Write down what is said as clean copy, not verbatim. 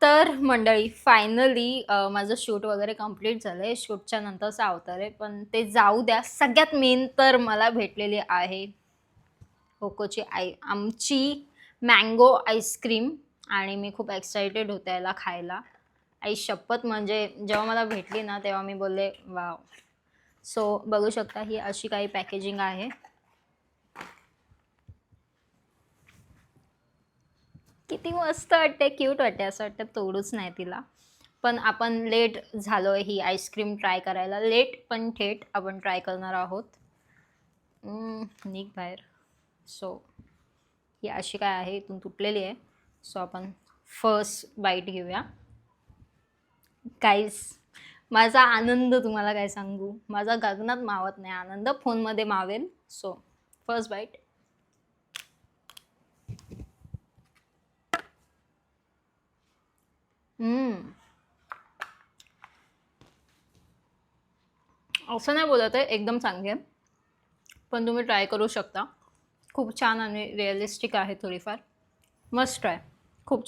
तर मंडळी फायनली माझं शूट वगैरे कंप्लीट झालं आहे. शूटच्या नंतरचा अवतार आहे, पण ते जाऊ द्या. सगळ्यात मेन तर मला भेटलेली आहे कोकोची आमची मँगो आईस्क्रीम आणि मी खूप एक्सायटेड होते याला खायला. आई शपथ म्हणजे जेव्हा मला भेटली ना तेव्हा मी बोलले वाव. सो बघू शकता ही अशी काही पॅकेजिंग आहे. किती मस्त वाटते, क्यूट वाटते, असं वाटतं तोडूच नाही तिला. पण आपण लेट झालो ही आईस्क्रीम ट्राय करायला. लेट पण थेट आपण ट्राय करणार आहोत. निघ बाहेर. सो ही अशी काय आहे, इथून तुटलेली आहे. सो आपण फर्स्ट बाईट घेऊया. गाईज माझा आनंद तुम्हाला काय सांगू, माझा गगनात मावत नाही आनंद, फोनमध्ये मावेल. So first bite. असं नाही बोलत आहे एकदम चांगली आहे, पण तुम्ही ट्राय करू शकता. खूप छान आणि रिअलिस्टिक आहे थोडीफार. Must try.